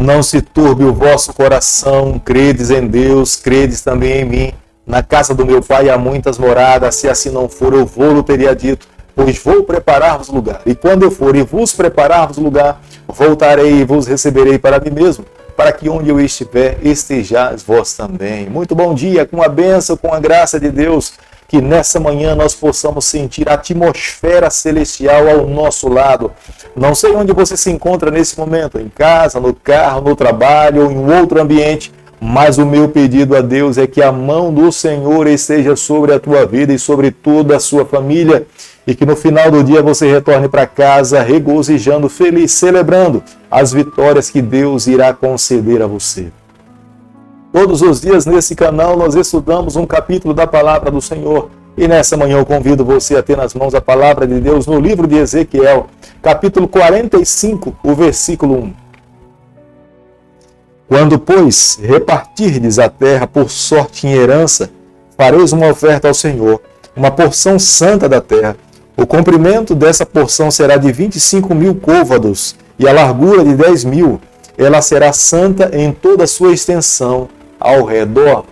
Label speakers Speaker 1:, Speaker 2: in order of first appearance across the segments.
Speaker 1: Não se turbe o vosso coração, credes em Deus, credes também em mim. Na casa do meu pai há muitas moradas, se assim não for, eu vou-lo teria dito, pois vou preparar-vos lugar. E quando eu for e vos preparar-vos lugar, voltarei e vos receberei para mim mesmo, para que onde eu estiver, estejais vós também. Muito bom dia, com a bênção, com a graça de Deus, que nessa manhã nós possamos sentir a atmosfera celestial ao nosso lado. Não sei onde você se encontra nesse momento, em casa, no carro, no trabalho ou em outro ambiente, mas o meu pedido a Deus é que a mão do Senhor esteja sobre a tua vida e sobre toda a sua família, e que no final do dia você retorne para casa regozijando, feliz, celebrando as vitórias que Deus irá conceder a você. Todos os dias nesse canal nós estudamos um capítulo da palavra do Senhor, e nessa manhã eu convido você a ter nas mãos a palavra de Deus no livro de Ezequiel, capítulo 45, o versículo 1. Quando, pois, repartirdes a terra por sorte em herança, fareis uma oferta ao Senhor, uma porção santa da terra. O comprimento dessa porção será de 25.000 côvados e a largura de 10.000. Ela será santa em toda a sua extensão ao redor.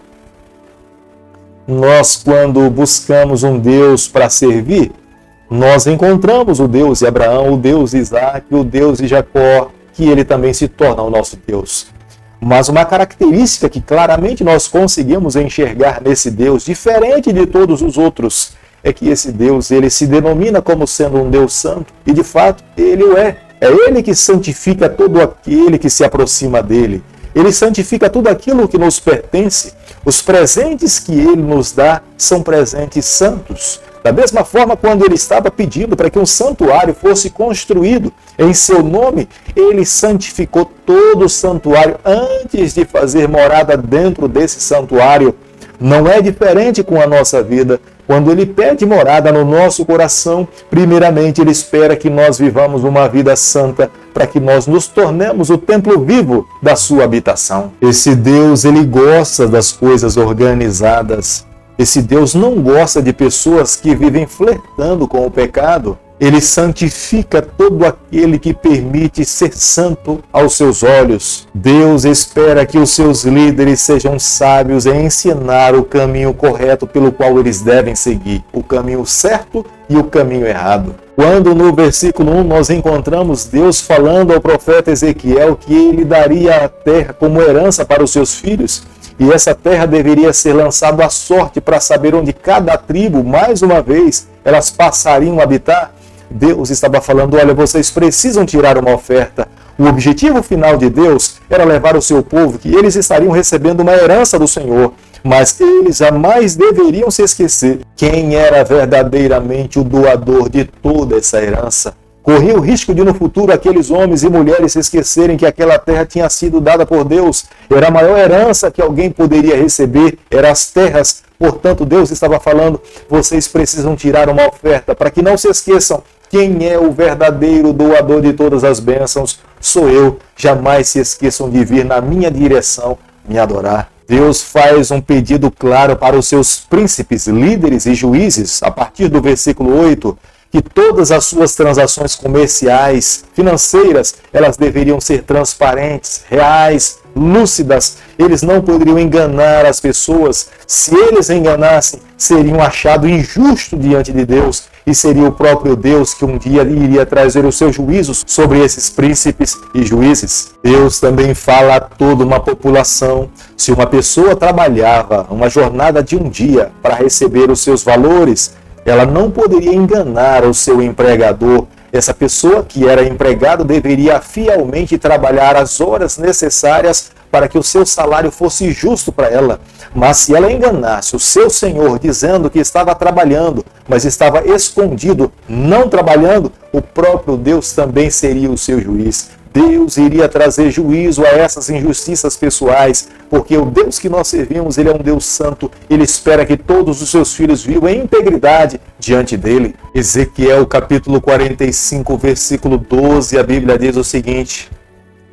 Speaker 1: Nós, quando buscamos um Deus para servir, nós encontramos o Deus de Abraão, o Deus de Isaac, o Deus de Jacó, que ele também se torna o nosso Deus. Mas uma característica que claramente nós conseguimos enxergar nesse Deus, diferente de todos os outros, é que esse Deus, ele se denomina como sendo um Deus santo, e de fato ele o é. É ele que santifica todo aquele que se aproxima dele. Ele santifica tudo aquilo que nos pertence. Os presentes que ele nos dá são presentes santos. Da mesma forma, quando ele estava pedindo para que um santuário fosse construído em seu nome, ele santificou todo o santuário antes de fazer morada dentro desse santuário. Não é diferente com a nossa vida. Quando ele pede morada no nosso coração, primeiramente ele espera que nós vivamos uma vida santa para que nós nos tornemos o templo vivo da sua habitação. Esse Deus, ele gosta das coisas organizadas. Esse Deus não gosta de pessoas que vivem flertando com o pecado. Ele santifica todo aquele que permite ser santo aos seus olhos. Deus espera que os seus líderes sejam sábios em ensinar o caminho correto pelo qual eles devem seguir, o caminho certo e o caminho errado. Quando no versículo 1 nós encontramos Deus falando ao profeta Ezequiel que ele daria a terra como herança para os seus filhos, e essa terra deveria ser lançada à sorte para saber onde cada tribo, mais uma vez, elas passariam a habitar, Deus estava falando, olha, vocês precisam tirar uma oferta. O objetivo final de Deus era levar o seu povo, que eles estariam recebendo uma herança do Senhor, mas eles jamais deveriam se esquecer quem era verdadeiramente o doador de toda essa herança. Corria o risco de no futuro aqueles homens e mulheres se esquecerem que aquela terra tinha sido dada por Deus. Era a maior herança que alguém poderia receber, eram as terras. Portanto, Deus estava falando, vocês precisam tirar uma oferta para que não se esqueçam quem é o verdadeiro doador de todas as bênçãos. Sou eu. Jamais se esqueçam de vir na minha direção me adorar. Deus faz um pedido claro para os seus príncipes, líderes e juízes, a partir do versículo 8, que todas as suas transações comerciais, financeiras, elas deveriam ser transparentes, reais, lúcidas. Eles não poderiam enganar as pessoas. Se eles enganassem, seriam achados injustos diante de Deus, e seria o próprio Deus que um dia iria trazer os seus juízos sobre esses príncipes e juízes. Deus também fala a toda uma população. Se uma pessoa trabalhava uma jornada de um dia para receber os seus valores, ela não poderia enganar o seu empregador. Essa pessoa que era empregado deveria fielmente trabalhar as horas necessárias para que o seu salário fosse justo para ela. Mas se ela enganasse o seu senhor dizendo que estava trabalhando, mas estava escondido, não trabalhando, o próprio Deus também seria o seu juiz. Deus iria trazer juízo a essas injustiças pessoais, porque o Deus que nós servimos, ele é um Deus santo, ele espera que todos os seus filhos vivam em integridade diante dele. Ezequiel capítulo 45, versículo 12, a Bíblia diz o seguinte: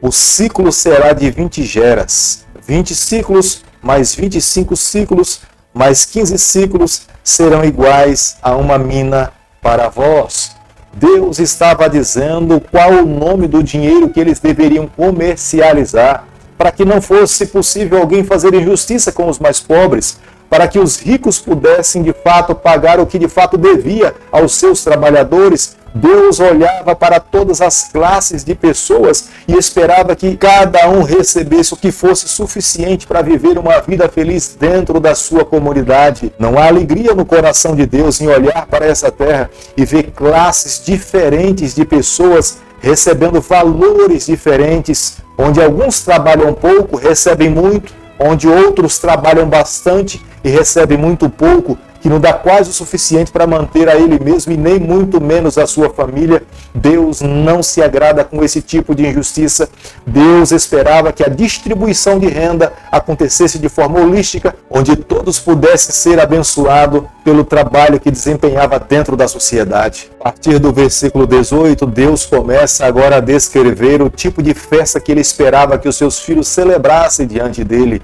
Speaker 1: o ciclo será de 20 geras, 20 ciclos, mais 25 ciclos, mais 15 ciclos serão iguais a uma mina para vós. Deus estava dizendo qual o nome do dinheiro que eles deveriam comercializar, para que não fosse possível alguém fazer injustiça com os mais pobres, para que os ricos pudessem de fato pagar o que de fato devia aos seus trabalhadores. Deus olhava para todas as classes de pessoas e esperava que cada um recebesse o que fosse suficiente para viver uma vida feliz dentro da sua comunidade. Não há alegria no coração de Deus em olhar para essa terra e ver classes diferentes de pessoas recebendo valores diferentes, onde alguns trabalham pouco, recebem muito, onde outros trabalham bastante e recebem muito pouco, que não dá quase o suficiente para manter a ele mesmo e nem muito menos a sua família. Deus não se agrada com esse tipo de injustiça. Deus esperava que a distribuição de renda acontecesse de forma holística, onde todos pudessem ser abençoados pelo trabalho que desempenhava dentro da sociedade. A partir do versículo 18, Deus começa agora a descrever o tipo de festa que ele esperava que os seus filhos celebrassem diante dele.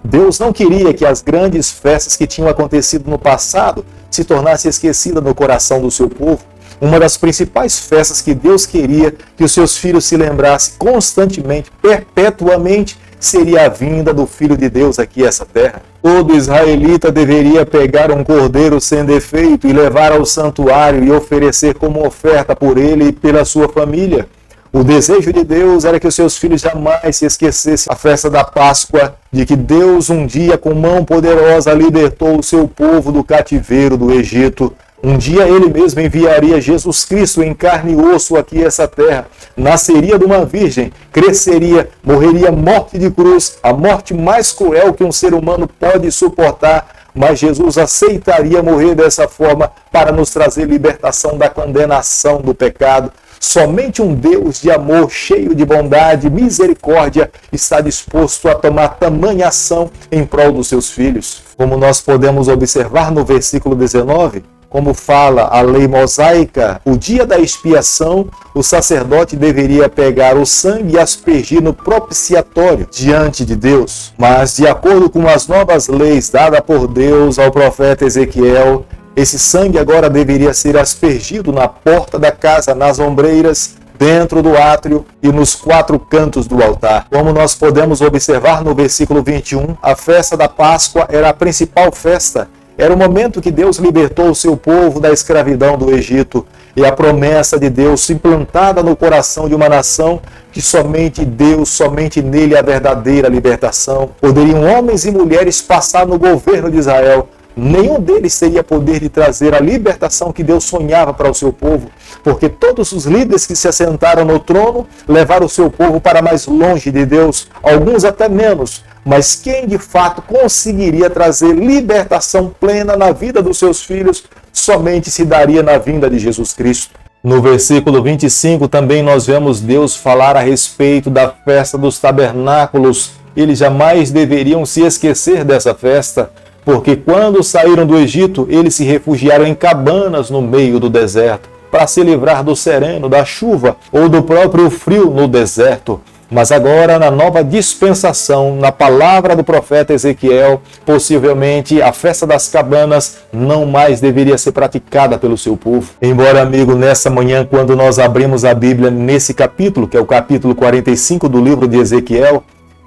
Speaker 1: Deus não queria que as grandes festas que tinham acontecido no passado se tornassem esquecidas no coração do seu povo. Uma das principais festas que Deus queria que os seus filhos se lembrassem constantemente, perpetuamente, seria a vinda do Filho de Deus aqui a essa terra. Todo israelita deveria pegar um cordeiro sem defeito e levar ao santuário e oferecer como oferta por ele e pela sua família. O desejo de Deus era que os seus filhos jamais se esquecessem a festa da Páscoa, de que Deus um dia com mão poderosa libertou o seu povo do cativeiro do Egito. Um dia ele mesmo enviaria Jesus Cristo em carne e osso aqui a essa terra. Nasceria de uma virgem, cresceria, morreria morte de cruz, a morte mais cruel que um ser humano pode suportar. Mas Jesus aceitaria morrer dessa forma para nos trazer libertação da condenação do pecado. Somente um Deus de amor, cheio de bondade e misericórdia, está disposto a tomar tamanha ação em prol dos seus filhos. Como nós podemos observar no versículo 19, como fala a lei mosaica, o dia da expiação, o sacerdote deveria pegar o sangue e aspergir no propiciatório diante de Deus. Mas, de acordo com as novas leis dadas por Deus ao profeta Ezequiel, esse sangue agora deveria ser aspergido na porta da casa, nas ombreiras, dentro do átrio e nos 4 cantos do altar. Como nós podemos observar no versículo 21, a festa da Páscoa era a principal festa. Era o momento que Deus libertou o seu povo da escravidão do Egito. E a promessa de Deus implantada no coração de uma nação que somente Deus, somente nele a verdadeira libertação. Poderiam homens e mulheres passar no governo de Israel. Nenhum deles teria poder de trazer a libertação que Deus sonhava para o seu povo, porque todos os líderes que se assentaram no trono levaram o seu povo para mais longe de Deus, alguns até menos, mas quem de fato conseguiria trazer libertação plena na vida dos seus filhos, somente se daria na vinda de Jesus Cristo. No versículo 25 também nós vemos Deus falar a respeito da festa dos tabernáculos. Eles jamais deveriam se esquecer dessa festa, porque quando saíram do Egito, eles se refugiaram em cabanas no meio do deserto, para se livrar do sereno, da chuva ou do próprio frio no deserto. Mas agora, na nova dispensação, na palavra do profeta Ezequiel, possivelmente a festa das cabanas não mais deveria ser praticada pelo seu povo. Embora, amigo, nessa manhã, quando nós abrimos a Bíblia nesse capítulo, que é o capítulo 45 do livro de Ezequiel,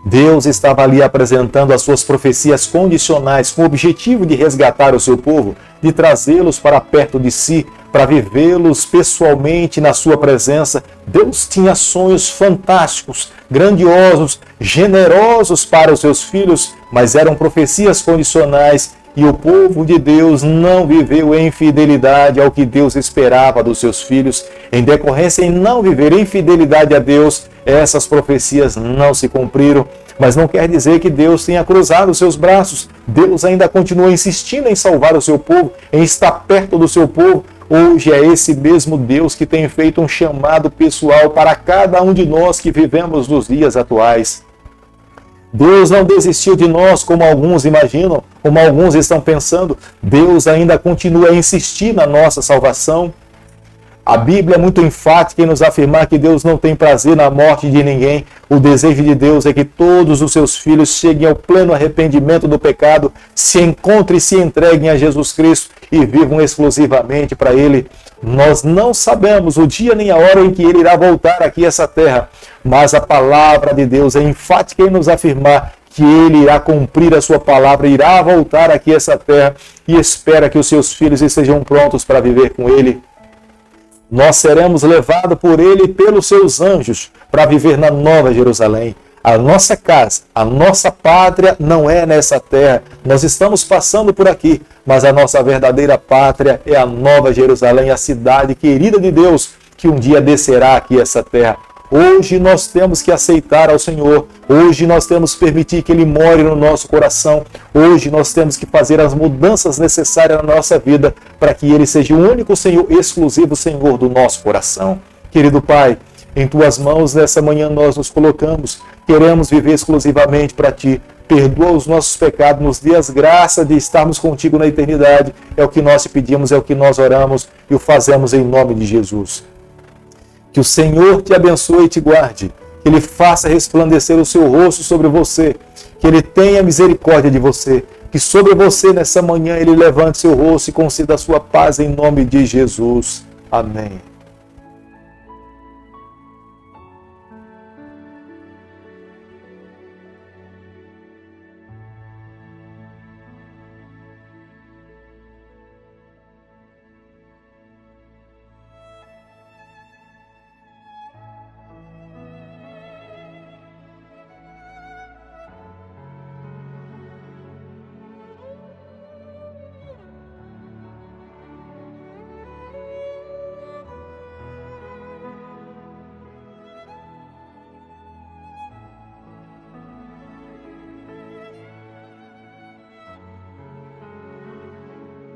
Speaker 1: Deus estava ali apresentando as suas profecias condicionais com o objetivo de resgatar o seu povo, de trazê-los para perto de si, para vivê-los pessoalmente na sua presença. Deus tinha sonhos fantásticos, grandiosos, generosos para os seus filhos, mas eram profecias condicionais e o povo de Deus não viveu em fidelidade ao que Deus esperava dos seus filhos. Em decorrência em não viver em fidelidade a Deus, essas profecias não se cumpriram. Mas não quer dizer que Deus tenha cruzado os seus braços. Deus ainda continua insistindo em salvar o seu povo, em estar perto do seu povo. Hoje é esse mesmo Deus que tem feito um chamado pessoal para cada um de nós que vivemos nos dias atuais. Deus não desistiu de nós, como alguns imaginam, como alguns estão pensando. Deus ainda continua a insistir na nossa salvação. A Bíblia é muito enfática em nos afirmar que Deus não tem prazer na morte de ninguém. O desejo de Deus é que todos os seus filhos cheguem ao pleno arrependimento do pecado, se encontrem e se entreguem a Jesus Cristo e vivam exclusivamente para Ele. Nós não sabemos o dia nem a hora em que Ele irá voltar aqui a essa terra, mas a palavra de Deus é enfática em nos afirmar que Ele irá cumprir a sua palavra, irá voltar aqui a essa terra e espera que os seus filhos estejam prontos para viver com Ele. Nós seremos levados por Ele e pelos seus anjos para viver na Nova Jerusalém. A nossa casa, a nossa pátria não é nessa terra. Nós estamos passando por aqui, mas a nossa verdadeira pátria é a Nova Jerusalém, a cidade querida de Deus, que um dia descerá aqui essa terra. Hoje nós temos que aceitar ao Senhor. Hoje nós temos que permitir que Ele more no nosso coração. Hoje nós temos que fazer as mudanças necessárias na nossa vida para que Ele seja o único Senhor, exclusivo Senhor do nosso coração. Querido Pai, em Tuas mãos nessa manhã nós nos colocamos. Queremos viver exclusivamente para Ti. Perdoa os nossos pecados, nos dê as graças de estarmos contigo na eternidade. É o que nós te pedimos, é o que nós oramos e o fazemos em nome de Jesus. Que o Senhor te abençoe e te guarde, que Ele faça resplandecer o seu rosto sobre você, que Ele tenha misericórdia de você, que sobre você nessa manhã Ele levante seu rosto e conceda a sua paz em nome de Jesus. Amém.